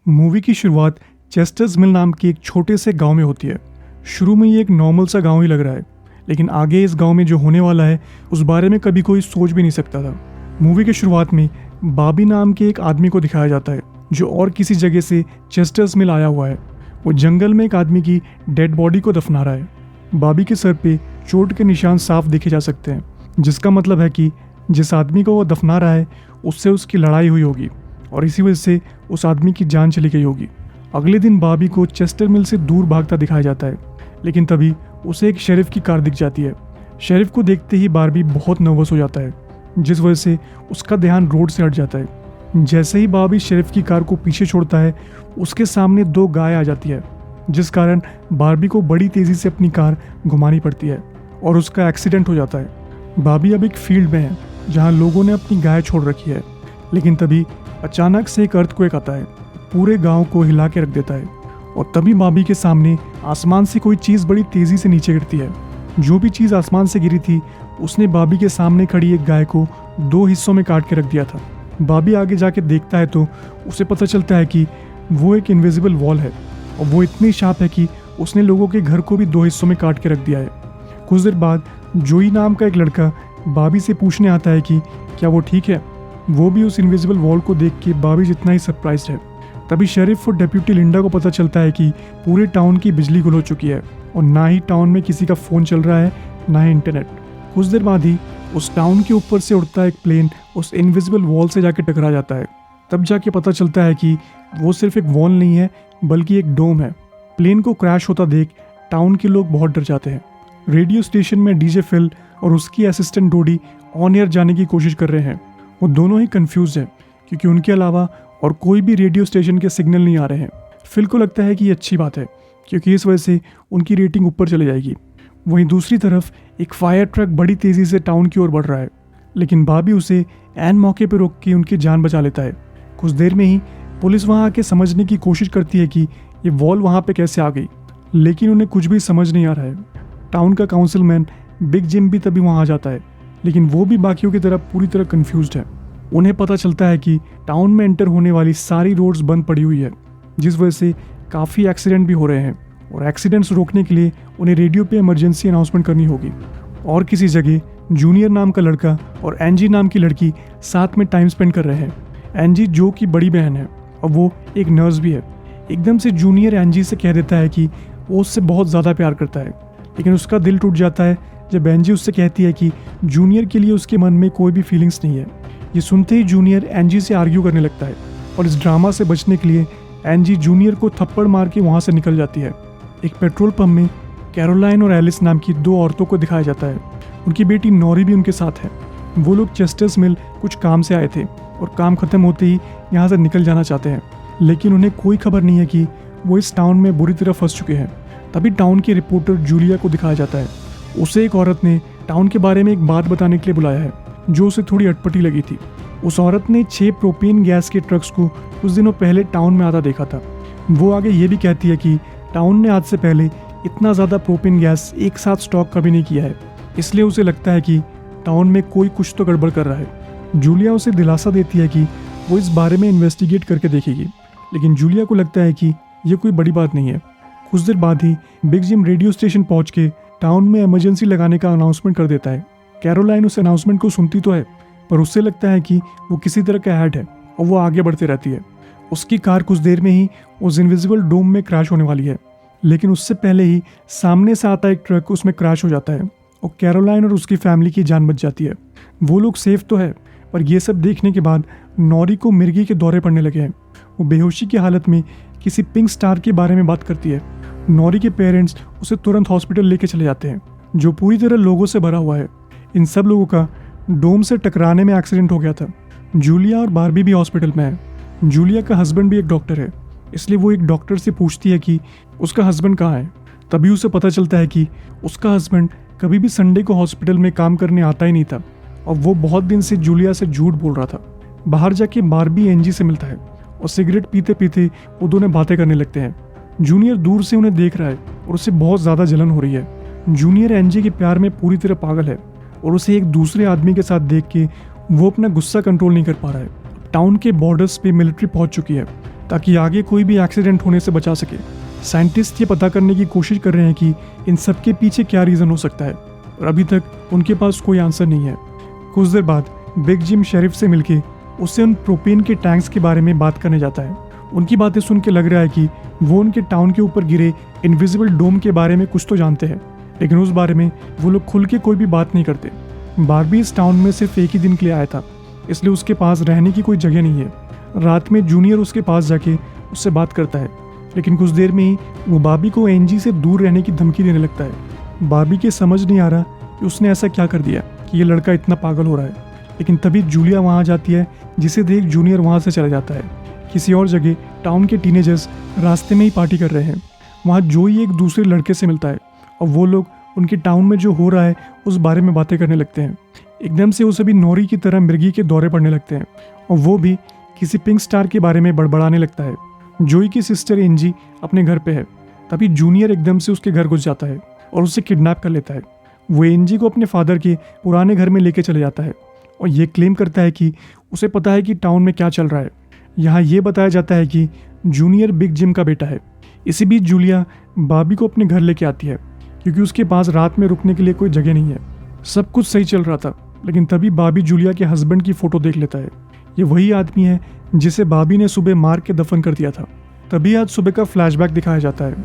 Movie की शुरुआत Chester's मिल नाम के एक छोटे से गांव में होती है। शुरू में ये एक नॉर्मल सा गांव ही लग रहा है, लेकिन आगे इस गांव में जो होने वाला है उस बारे में कभी कोई सोच भी नहीं सकता था। मूवी के शुरुआत में बॉबी नाम के एक आदमी को दिखाया जाता है जो और किसी जगह से चेस्टर्स मिल आया हुआ है। वो जंगल में एक आदमी की डेड बॉडी को दफना रहा है। बॉबी के सर पे चोट के निशान साफ देखे जा सकते हैं, जिसका मतलब है कि जिस आदमी को वो दफना रहा है उससे उसकी लड़ाई हुई होगी और इसी वजह से उस आदमी की जान चली गई होगी। अगले दिन बॉबी को चेस्टर मिल से दूर भागता दिखाया जाता है, लेकिन तभी उसे एक शेरिफ की कार दिख जाती है। शेरिफ को देखते ही बॉबी बहुत नर्वस हो जाता है, जिस वजह से उसका ध्यान रोड से हट जाता है। जैसे ही बॉबी शेरिफ की कार को पीछे छोड़ता है, उसके सामने दो गाय आ जाती है, जिस कारण बॉबी को बड़ी तेज़ी से अपनी कार घुमानी पड़ती है और उसका एक्सीडेंट हो जाता है। बॉबी अब एक फील्ड में है जहाँ लोगों ने अपनी गाय छोड़ रखी है, लेकिन तभी अचानक से एक अर्थक्वेक आता है, पूरे गांव को हिला के रख देता है और तभी बॉबी के सामने आसमान से कोई चीज़ बड़ी तेज़ी से नीचे गिरती है। जो भी चीज़ आसमान से गिरी थी उसने बॉबी के सामने खड़ी एक गाय को दो हिस्सों में काट के रख दिया था। बॉबी आगे जाके देखता है तो उसे पता चलता है कि वो एक इनविजिबल वॉल है और वो इतनी शार्प है कि उसने लोगों के घर को भी दो हिस्सों में काट के रख दिया है। कुछ देर बाद जोई नाम का एक लड़का बॉबी से पूछने आता है कि क्या वो ठीक है। वो भी उस इनविजिबल वॉल को देख के बॉबी जितना ही सरप्राइज्ड है। तभी शेरिफ और डेप्यूटी लिंडा को पता चलता है कि पूरे टाउन की बिजली गुल हो चुकी है और ना ही टाउन में किसी का फ़ोन चल रहा है, ना ही इंटरनेट। कुछ देर बाद ही उस टाउन के ऊपर से उड़ता एक प्लेन उस इनविजिबल वॉल से जाके टकरा जाता है। तब जाके पता चलता है कि वो सिर्फ एक वॉल नहीं है बल्कि एक डोम है। प्लेन को क्रैश होता देख टाउन के लोग बहुत डर जाते हैं। रेडियो स्टेशन में डीजे फिल और उसकी असिस्टेंट डोडी ऑन एयर जाने की कोशिश कर रहे हैं। वो दोनों ही कंफ्यूज हैं क्योंकि उनके अलावा और कोई भी रेडियो स्टेशन के सिग्नल नहीं आ रहे हैं। फिल को लगता है कि ये अच्छी बात है क्योंकि इस वजह से उनकी रेटिंग ऊपर चली जाएगी। वहीं दूसरी तरफ एक फायर ट्रक बड़ी तेज़ी से टाउन की ओर बढ़ रहा है, लेकिन बॉबी उसे ऐन मौके पर रोक के उनकी जान बचा लेता है। कुछ देर में ही पुलिस वहाँ आके समझने की कोशिश करती है कि ये वॉल वहाँ पे कैसे आ गई, लेकिन उन्हें कुछ भी समझ नहीं आ रहा है। टाउन का काउंसिलमैन बिग जिम भी तभी वहाँ आ जाता है, लेकिन वो भी बाकियों की तरह पूरी तरह कंफ्यूज्ड है। उन्हें पता चलता है कि टाउन में एंटर होने वाली सारी रोड्स बंद पड़ी हुई है, जिस वजह से काफ़ी एक्सीडेंट भी हो रहे हैं और एक्सीडेंट्स रोकने के लिए उन्हें रेडियो पे इमरजेंसी अनाउंसमेंट करनी होगी। और किसी जगह जूनियर नाम का लड़का और एंजी नाम की लड़की साथ में टाइम स्पेंड कर रहे हैं। एंजी जो की बड़ी बहन है और वो एक नर्स भी है। एकदम से जूनियर एंजी से कह देता है कि वो उससे बहुत ज़्यादा प्यार करता है, लेकिन उसका दिल टूट जाता है जब एंजी उससे कहती है कि जूनियर के लिए उसके मन में कोई भी फीलिंग्स नहीं है। ये सुनते ही जूनियर एंजी से आर्ग्यू करने लगता है और इस ड्रामा से बचने के लिए एंजी जूनियर को थप्पड़ मार के वहाँ से निकल जाती है। एक पेट्रोल पंप में कैरोलाइन और एलिस नाम की दो औरतों को दिखाया जाता है। उनकी बेटी नॉरी भी उनके साथ है। वो लोग चेस्टर्स मिल कुछ काम से आए थे और काम खत्म होते ही यहाँ से निकल जाना चाहते हैं, लेकिन उन्हें कोई खबर नहीं है कि वो इस टाउन में बुरी तरह फंस चुके हैं। तभी टाउन की रिपोर्टर जूलिया को दिखाया जाता है। उसे एक औरत ने टाउन के बारे में एक बात बताने के लिए बुलाया है जो उसे थोड़ी अटपटी लगी थी। उस औरत ने 6 प्रोपेन गैस के ट्रक्स को कुछ दिनों पहले टाउन में आता देखा था। वो आगे ये भी कहती है कि टाउन ने आज से पहले इतना ज़्यादा प्रोपेन गैस एक साथ स्टॉक कभी नहीं किया है, इसलिए उसे लगता है कि टाउन में कोई कुछ तो गड़बड़ कर रहा है। जूलिया उसे दिलासा देती है कि वो इस बारे में इन्वेस्टिगेट करके देखेगी, लेकिन जूलिया को लगता है कि ये कोई बड़ी बात नहीं है। कुछ देर बाद ही बिग जिम रेडियो स्टेशन पहुंच के टाउन में इमरजेंसी लगाने का अनाउंसमेंट कर देता है। कैरोलाइन उस अनाउंसमेंट को सुनती तो है, पर उससे लगता है कि वो किसी तरह का ऐड है और वो आगे बढ़ते रहती है। उसकी कार कुछ देर में ही उस इनविजिबल डोम में क्रैश होने वाली है, लेकिन उससे पहले ही सामने से आता एक ट्रक उसमें क्रैश हो जाता है और कैरोलाइन और उसकी फैमिली की जान बच जाती है। वो लोग सेफ तो है, पर यह सब देखने के बाद नॉरी को मिर्गी के दौरे पड़ने लगे हैं। वो बेहोशी की हालत में किसी पिंक स्टार के बारे में बात करती है। नॉरी के पेरेंट्स उसे तुरंत हॉस्पिटल लेके चले जाते हैं, जो पूरी तरह लोगों से भरा हुआ है। इन सब लोगों का डोम से टकराने में एक्सीडेंट हो गया था। जूलिया और बारबी भी हॉस्पिटल में है। जूलिया का हस्बैंड भी एक डॉक्टर है, इसलिए वो एक डॉक्टर से पूछती है कि उसका हस्बैंड कहाँ है। तभी उसे पता चलता है कि उसका हस्बैंड कभी भी संडे को हॉस्पिटल में काम करने आता ही नहीं था और वो बहुत दिन से जूलिया से झूठ बोल रहा था। बाहर जाके बारबी एंजी से मिलता है और सिगरेट पीते पीते वो दोनों बातें करने लगते हैं। जूनियर दूर से उन्हें देख रहा है और उसे बहुत ज़्यादा जलन हो रही है। जूनियर एंजी के प्यार में पूरी तरह पागल है और उसे एक दूसरे आदमी के साथ देख के वो अपना गुस्सा कंट्रोल नहीं कर पा रहा है। टाउन के बॉर्डर्स पे मिलिट्री पहुंच चुकी है। ताकि आगे कोई भी एक्सीडेंट होने से बचा सके। साइंटिस्ट ये पता करने की कोशिश कर रहे हैं कि इन सब के पीछे क्या रीज़न हो सकता है, और अभी तक उनके पास कोई आंसर नहीं है। कुछ देर बाद बिग जिम शेरिफ से मिलके उससे उन प्रोपेन के टैंक्स के बारे में बात करने जाता है। उनकी बातें सुन के लग रहा है कि वो उनके टाउन के ऊपर गिरे इनविजिबल डोम के बारे में कुछ तो जानते हैं, लेकिन उस बारे में वो लोग खुल के कोई भी बात नहीं करते। बारबी इस टाउन में सिर्फ एक ही दिन के लिए आया था, इसलिए उसके पास रहने की कोई जगह नहीं है। रात में जूनियर उसके पास जाके उससे बात करता है, लेकिन कुछ देर में ही वो बारबी को एंजी से दूर रहने की धमकी देने लगता है। बारबी के समझ नहीं आ रहा कि उसने ऐसा क्या कर दिया कि ये लड़का इतना पागल हो रहा है, लेकिन तभी जूलिया वहाँ आ जाती है, जिसे देख जूनियर वहाँ से चला जाता है। किसी और जगह टाउन के टीनेजर्स रास्ते में ही पार्टी कर रहे हैं। वहाँ जोई एक दूसरे लड़के से मिलता है और वो लोग उनके टाउन में जो हो रहा है उस बारे में बातें करने लगते हैं। एकदम से वो सभी नोरी की तरह मिर्गी के दौरे पड़ने लगते हैं और वो भी किसी पिंक स्टार के बारे में बड़बड़ाने लगता है। जोई की सिस्टर एंजी अपने घर पे है, तभी जूनियर एकदम से उसके घर घुस जाता है और उसे किडनैप कर लेता है। वो एंजी को अपने फादर के पुराने घर में लेके चले जाता है और ये क्लेम करता है कि उसे पता है कि टाउन में क्या चल रहा है। यहाँ ये बताया जाता है कि जूनियर बिग जिम का बेटा है। इसी बीच जूलिया बारबी को अपने घर लेके आती है, क्योंकि उसके पास रात में रुकने के लिए कोई जगह नहीं है। सब कुछ सही चल रहा था, लेकिन तभी बारबी जूलिया के हस्बैंड की फ़ोटो देख लेता है। ये वही आदमी है जिसे बारबी ने सुबह मार के दफन कर दिया था। तभी आज सुबह का फ्लैशबैक दिखाया जाता है।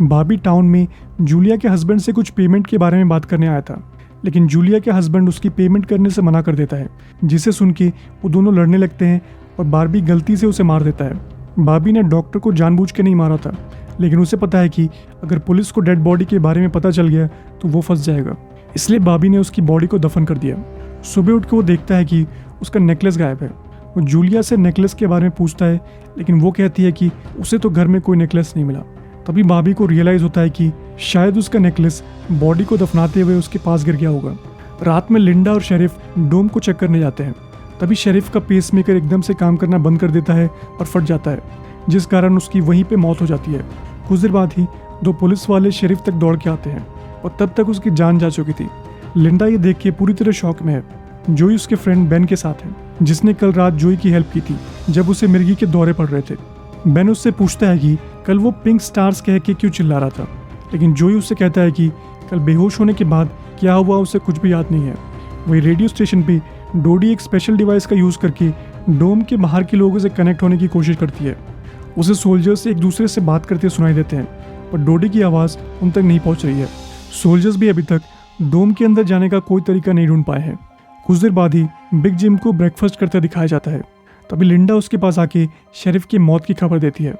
बारबी टाउन में जूलिया के हस्बैंड से कुछ पेमेंट के बारे में बात करने आया था, लेकिन जूलिया के हस्बैंड उसकी पेमेंट करने से मना कर देता है, जिसे सुन के वो दोनों लड़ने लगते हैं और बारबी गलती से उसे मार देता है। बारबी ने डॉक्टर को जानबूझ के नहीं मारा था, लेकिन उसे पता है कि अगर पुलिस को डेड बॉडी के बारे में पता चल गया तो वो फंस जाएगा, इसलिए बारबी ने उसकी बॉडी को दफन कर दिया। सुबह उठ के वो देखता है कि उसका नेकलेस गायब है। वो जूलिया से नेकलेस के बारे में पूछता है, लेकिन वो कहती है कि उसे तो घर में कोई नेकलेस नहीं मिला। तभी बारबी को रियलाइज़ होता है कि शायद उसका नेकलेस बॉडी को दफनाते हुए उसके पास गिर गया होगा। रात में लिंडा और शेरिफ डोम को चेक करने जाते हैं। तभी शेरिफ का पेसमेकर एकदम से काम करना बंद कर देता है और फट जाता है, जिस कारण उसकी वहीं पे मौत हो जाती है। कुछ देर बाद ही 2 पुलिस वाले शेरिफ तक दौड़ के आते हैं और तब तक उसकी जान जा चुकी थी। लिंडा ये देख के पूरी तरह शॉक में है। जोई उसके फ्रेंड बेन के साथ है, जिसने कल रात जोई की हेल्प की थी जब उसे मिर्गी के दौरे पड़ रहे थे। बेन उससे पूछता है कि कल वो पिंक स्टार्स कह के क्यों चिल्ला रहा था, लेकिन जोई उससे कहता है कि कल बेहोश होने के बाद क्या हुआ उसे कुछ भी याद नहीं है। वही रेडियो स्टेशन पे डोडी एक स्पेशल डिवाइस का यूज़ करके डोम के बाहर के लोगों से कनेक्ट होने की कोशिश करती है। उसे सोल्जर्स एक दूसरे से बात करते सुनाई देते हैं, पर डोडी की आवाज़ उन तक नहीं पहुंच रही है। सोल्जर्स भी अभी तक डोम के अंदर जाने का कोई तरीका नहीं ढूंढ पाए हैं। कुछ देर बाद ही बिग जिम को ब्रेकफास्ट करते दिखाया जाता है। तभी लिंडा उसके पास आके शेरिफ की मौत की खबर देती है।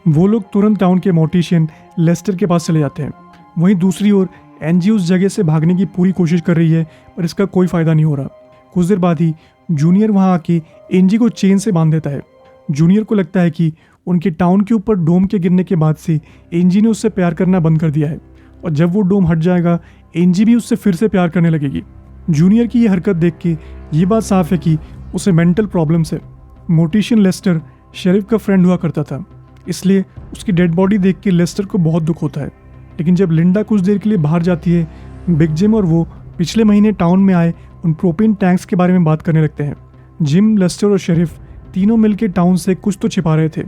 वो लोग तुरंत टाउन के मोर्टिशियन लेस्टर के पास चले जाते हैं। वहीं दूसरी ओर एंजी उस जगह से भागने की पूरी कोशिश कर रही है, पर इसका कोई फायदा नहीं हो रहा। कुछ देर बाद ही जूनियर वहाँ आके एंजी को चेन से बांध देता है। जूनियर को लगता है कि उनके टाउन के ऊपर डोम के गिरने के बाद से एंजी ने उससे प्यार करना बंद कर दिया है, और जब वो डोम हट जाएगा एंजी भी उससे फिर से प्यार करने लगेगी। जूनियर की ये हरकत देख के ये बात साफ है कि उसे मेंटल प्रॉब्लम्स है। मोर्टिशियन लेस्टर शेरिफ का फ्रेंड हुआ करता था, इसलिए उसकी डेड बॉडी देख के लेस्टर को बहुत दुख होता है। लेकिन जब लिंडा कुछ देर के लिए बाहर जाती है, बिग जिम और वो पिछले महीने टाउन में आए उन प्रोपेन टैंक्स के बारे में बात करने लगते हैं। जिम, लेस्टर और शेरिफ तीनों मिलकर टाउन से कुछ तो छिपा रहे थे,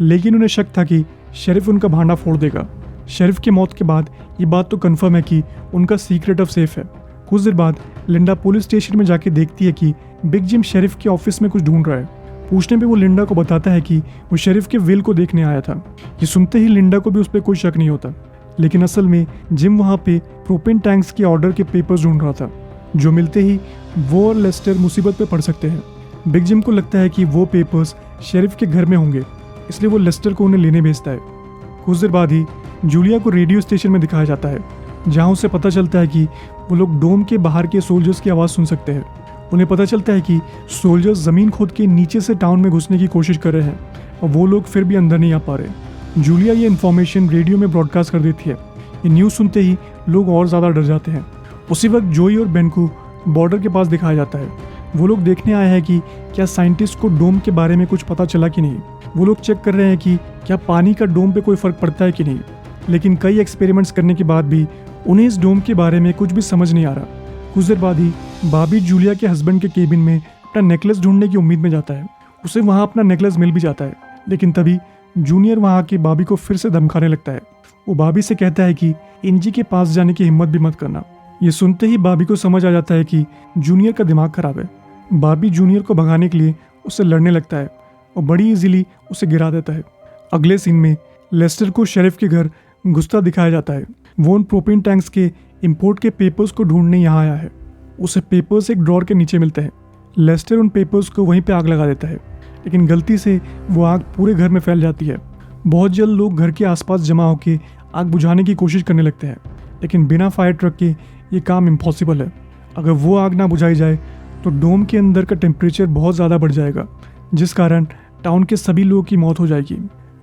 लेकिन उन्हें शक था कि शेरिफ उनका भांडा फोड़ देगा। शेरिफ की मौत के बाद ये बात तो कंफर्म है कि उनका सीक्रेट अब सेफ है। कुछ देर बाद लिंडा पुलिस स्टेशन में जाके देखती है कि बिग जिम शेरिफ के ऑफिस में कुछ ढूंढ रहा है। पूछने पे वो लिंडा को बताता है कि वो शेरिफ के विल को देखने आया था। ये सुनते ही लिंडा को भी उस पर कोई शक नहीं होता, लेकिन असल में जिम वहाँ पे प्रोपेन टैंक्स के ऑर्डर के पेपर्स ढूंढ रहा था, जो मिलते ही वो और लेस्टर मुसीबत पे पड़ सकते हैं। बिग जिम को लगता है कि वो पेपर्स शेरिफ के घर में होंगे, इसलिए वो लेस्टर को उन्हें लेने भेजता है। कुछ देर बाद ही जूलिया को रेडियो स्टेशन में दिखाया जाता है, जहाँ उसे पता चलता है कि वो लोग डोम के बाहर के सोल्जर्स की आवाज़ सुन सकते हैं। उन्हें पता चलता है कि सोल्जर्स ज़मीन खोद के नीचे से टाउन में घुसने की कोशिश कर रहे हैं और वो लोग फिर भी अंदर नहीं आ पा रहे। जूलिया ये इन्फॉर्मेशन रेडियो में ब्रॉडकास्ट कर देती है। ये न्यूज़ सुनते ही लोग और ज़्यादा डर जाते हैं। उसी वक्त जोई और बेन को बॉर्डर के पास दिखाया जाता है। वो लोग देखने आए हैं कि क्या साइंटिस्ट को डोम के बारे में कुछ पता चला कि नहीं। वो लोग चेक कर रहे हैं कि क्या पानी का डोम पे कोई फ़र्क पड़ता है कि नहीं, लेकिन कई एक्सपेरिमेंट्स करने के बाद भी उन्हें इस डोम के बारे में कुछ भी समझ नहीं आ रहा। कुछ देर बाद ही बाबी जूलिया के हस्बैंड के केबिन में अपना नेकलेस ढूंढने की उम्मीद में जाता है। उसे वहाँ अपना नेकलेस मिल भी जाता है, लेकिन तभी जूनियर वहाँ आके बॉबी को फिर से धमकाने लगता है। वो बॉबी से कहता है कि एनजी के पास जाने की हिम्मत भी मत करना। ये सुनते ही बॉबी को समझ आ जाता है कि जूनियर का दिमाग खराब है। बॉबी जूनियर को भगाने के लिए उससे लड़ने लगता है और बड़ी इजीली उसे गिरा देता है। अगले सीन में लेस्टर को शेरिफ के घर घुसता दिखाया जाता है। वो उन प्रोपेन टैंक्स के इंपोर्ट के पेपर्स को ढूंढने यहाँ आया है। उसे पेपर्स एक ड्रॉर के नीचे मिलते हैं। लेस्टर उन पेपर्स को वहीं पे आग लगा देता है, लेकिन गलती से वो आग पूरे घर में फैल जाती है। बहुत जल्द लोग घर के आसपास जमा होकर आग बुझाने की कोशिश करने लगते हैं, लेकिन बिना फायर ट्रक के ये काम इम्पॉसिबल है। अगर वो आग ना बुझाई जाए तो डोम के अंदर का टेम्परेचर बहुत ज़्यादा बढ़ जाएगा, जिस कारण टाउन के सभी लोगों की मौत हो जाएगी।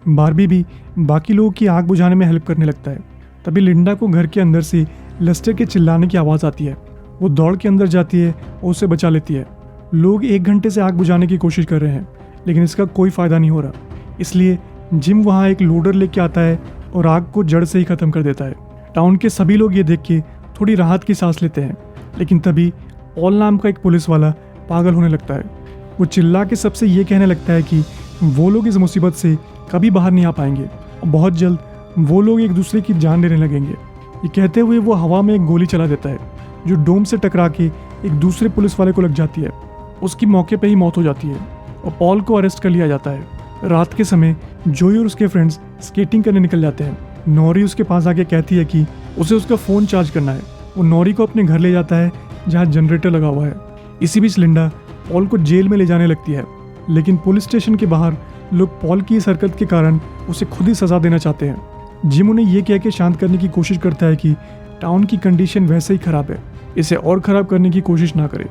बारबी भी बाकी लोगों की आग बुझाने में हेल्प करने लगता है। तभी लिंडा को घर के अंदर से लेस्टर के चिल्लाने की आवाज़ आती है। वो दौड़ के अंदर जाती है और उसे बचा लेती है। लोग 1 घंटे से आग बुझाने की कोशिश कर रहे हैं, लेकिन इसका कोई फ़ायदा नहीं हो रहा। इसलिए जिम वहाँ एक लोडर लेके आता है और आग को जड़ से ही ख़त्म कर देता है। टाउन के सभी लोग ये देख के थोड़ी राहत की सांस लेते हैं, लेकिन तभी पॉल नाम का एक पुलिस वाला पागल होने लगता है। वो चिल्ला के सबसे ये कहने लगता है कि वो लोग इस मुसीबत से कभी बाहर नहीं आ पाएंगे और बहुत जल्द वो लोग एक दूसरे की जान लेने लगेंगे। ये कहते हुए वो हवा में एक गोली चला देता है, जो डोम से टकरा के एक दूसरे पुलिस वाले को लग जाती है। उसकी मौके पे ही मौत हो जाती है और पॉल को अरेस्ट कर लिया जाता है। रात के समय जोई और उसके फ्रेंड्स स्केटिंग करने निकल जाते हैं। नॉरी उसके पास आके कहती है कि उसे उसका फ़ोन चार्ज करना है। वो नॉरी को अपने घर ले जाता है जहाँ जनरेटर लगा हुआ है। इसी बीच लिंडा पॉल को जेल में ले जाने लगती है, लेकिन पुलिस स्टेशन के बाहर लोग पॉल की इस हरकत के कारण उसे खुद ही सज़ा देना चाहते हैं। जिम उन्हें ये कह के शांत करने की कोशिश करता है कि टाउन की कंडीशन वैसे ही ख़राब है, इसे और ख़राब करने की कोशिश ना करे।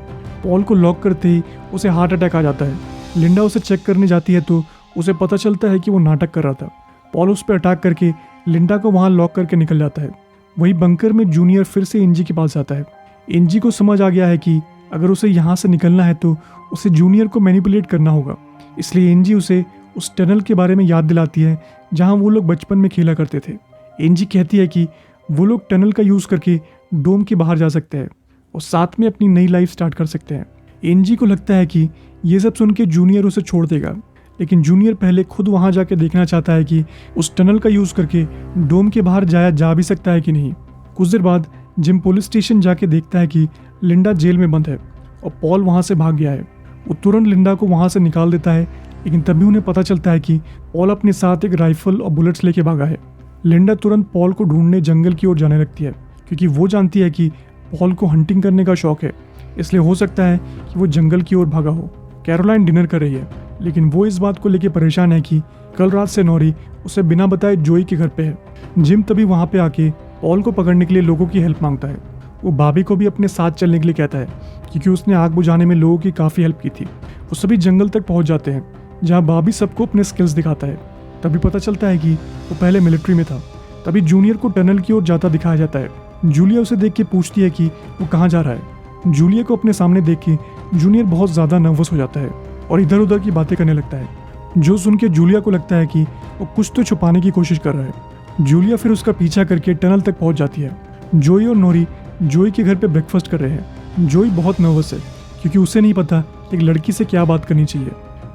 पॉल को लॉक करते ही उसे हार्ट अटैक आ जाता है। लिंडा उसे चेक करने जाती है तो उसे पता चलता है कि वो नाटक कर रहा था। पॉल उस पर अटैक करके लिंडा को वहाँ लॉक करके निकल जाता है। वहीं बंकर में जूनियर फिर से एनजी के पास जाता है। एनजी को समझ आ गया है कि अगर उसे यहाँ से निकलना है तो उसे जूनियर को मैनिपुलेट करना होगा। इसलिए एनजी उसे उस टनल के बारे में याद दिलाती है जहाँ वो लोग बचपन में खेला करते थे। एनजी कहती है कि वो लोग टनल का यूज़ करके डोम के बाहर जा सकते हैं और साथ में अपनी नई लाइफ स्टार्ट कर सकते हैं। एनजी को लगता है कि ये सब सुन के जूनियर उसे छोड़ देगा, लेकिन जूनियर पहले खुद वहाँ जाके देखना चाहता है कि उस टनल का यूज़ करके डोम के बाहर जाया जा भी सकता है कि नहीं। कुछ देर बाद जिम पुलिस स्टेशन जाके देखता है कि लिंडा जेल में बंद है और पॉल वहाँ से भाग गया है। वो तुरंत लिंडा को वहाँ से निकाल देता है, लेकिन तभी उन्हें पता चलता है कि पॉल अपने साथ एक राइफल और बुलेट्स लेके भागा है। लिंडा तुरंत पॉल को ढूंढने जंगल की ओर जाने लगती है, क्योंकि वो जानती है कि पॉल को हंटिंग करने का शौक है, इसलिए हो सकता है कि वो जंगल की ओर भागा हो। कैरोलाइन डिनर कर रही है, लेकिन वो इस बात को लेकर परेशान है कि कल रात से नॉरी उसे बिना बताए जोई के घर पे है। जिम तभी वहाँ पे आके पॉल को पकड़ने के लिए लोगों की हेल्प मांगता है। वो बॉबी को भी अपने साथ चलने के लिए कहता है, क्योंकि उसने आग बुझाने में लोगों की काफ़ी हेल्प की थी। वो सभी जंगल तक पहुँच जाते हैं, जहाँ बॉबी सबको अपने स्किल्स दिखाता है। तभी पता चलता है कि वो पहले मिलिट्री में था। तभी जूनियर को टनल की ओर जाता दिखाया जाता है। जूलिया उसे देख के पूछती है कि वो कहाँ जा रहा है। जूलिया को अपने सामने देख के जूनियर बहुत ज़्यादा नर्वस हो जाता है और इधर उधर की बातें करने लगता है, जो सुन के जूलिया को लगता है कि वो कुछ तो छुपाने की कोशिश कर रहा है। जूलिया फिर उसका पीछा करके टनल तक पहुंच जाती है। जोई और नोरी जोई के घर पे ब्रेकफास्ट कर रहे हैं। जोई बहुत नर्वस है, क्योंकि उसे नहीं पता एक लड़की से क्या बात करनी चाहिए।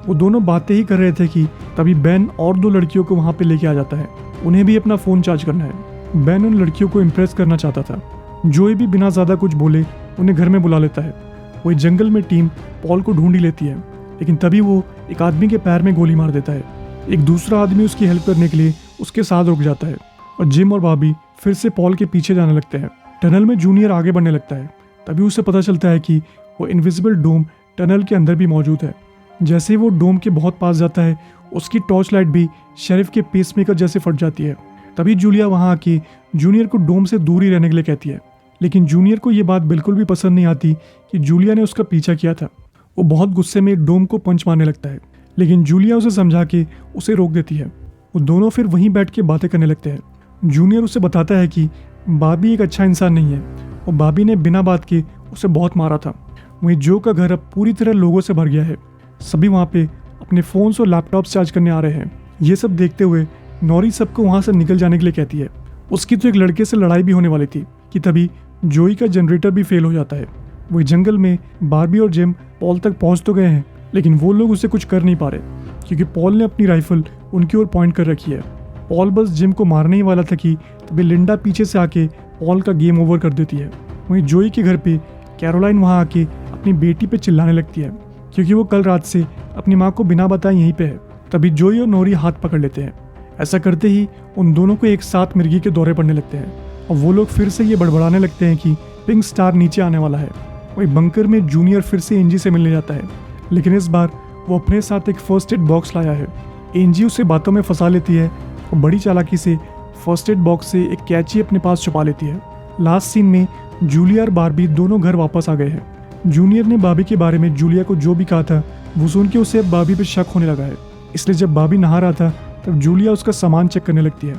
वो दोनों बातें ही कर रहे थे कि तभी बेन और 2 लड़कियों को वहाँ पे लेके आ जाता है। उन्हें भी अपना फ़ोन चार्ज करना है। बेन उन लड़कियों को इम्प्रेस करना चाहता था। जोई भी बिना ज़्यादा कुछ बोले उन्हें घर में बुला लेता है। वही जंगल में टीम पॉल को ढूंढ ही लेती है, लेकिन तभी वो एक आदमी के पैर में गोली मार देता है। एक दूसरा आदमी उसकी हेल्प करने के लिए उसके साथ रुक जाता है और जिम और बॉबी फिर से पॉल के पीछे जाने लगते हैं। टनल में जूनियर आगे बढ़ने लगता है। तभी उसे पता चलता है कि वो इनविजिबल डोम टनल के अंदर भी मौजूद है। जैसे ही वो डोम के बहुत पास जाता है, उसकी टॉर्च लाइट भी शेरिफ के पेसमेकर जैसे फट जाती है। तभी जूलिया वहाँ आके जूनियर को डोम से दूर ही रहने के लिए कहती है, लेकिन जूनियर को ये बात बिल्कुल भी पसंद नहीं आती कि जूलिया ने उसका पीछा किया था। वो बहुत गुस्से में डोम को पंच मारने लगता है, लेकिन जूलिया उसे समझा के उसे रोक देती है। वो दोनों फिर वहीं बैठ के बातें करने लगते हैं। जूनियर उसे बताता है कि बॉबी एक अच्छा इंसान नहीं है और बॉबी ने बिना बात के उसे बहुत मारा था। वहीं जो का घर अब पूरी तरह लोगों से भर गया है। सभी वहाँ पे अपने फ़ोन्स और लैपटॉप्स चार्ज करने आ रहे हैं। ये सब देखते हुए नॉरी सबको वहाँ से निकल जाने के लिए कहती है। उसकी तो एक लड़के से लड़ाई भी होने वाली थी कि तभी जोई का जनरेटर भी फेल हो जाता है। वही जंगल में बारबी और जिम पॉल तक पहुँच तो गए हैं, लेकिन वो लोग उसे कुछ कर नहीं पा रहे, क्योंकि पॉल ने अपनी राइफल उनकी ओर पॉइंट कर रखी है। पॉल बस जिम को मारने ही वाला था कि तभी लिंडा पीछे से आके पॉल का गेम ओवर कर देती है। वहीं जोई के घर पे कैरोलाइन वहाँ आके अपनी बेटी पे चिल्लाने लगती है क्योंकि वो कल रात से अपनी माँ को बिना बताए यहीं पे है। तभी जोई और नोरी हाथ पकड़ लेते हैं। ऐसा करते ही उन दोनों को एक साथ मिर्गी के दौरे पड़ने लगते हैं और वो लोग फिर से ये बड़बड़ाने लगते हैं कि पिंक स्टार नीचे आने वाला है। वहीं बंकर में जूनियर फिर से एंजी से मिलने जाता है, लेकिन इस बार वो अपने साथ एक फर्स्ट एड बॉक्स लाया है। एंजी उसे बातों में फंसा लेती है और बड़ी चालाकी से फर्स्ट एड बॉक्स से एक कैची अपने पास छुपा लेती है। लास्ट सीन में जूलिया और बार्बी दोनों घर वापस आ गए हैं। जूनियर ने बार्बी के बारे में जूलिया को जो भी कहा था वो सुन के उसे अब बार्बी पे शक होने लगा है। इसलिए जब बार्बी नहा रहा था तब जूलिया उसका सामान चेक करने लगती है।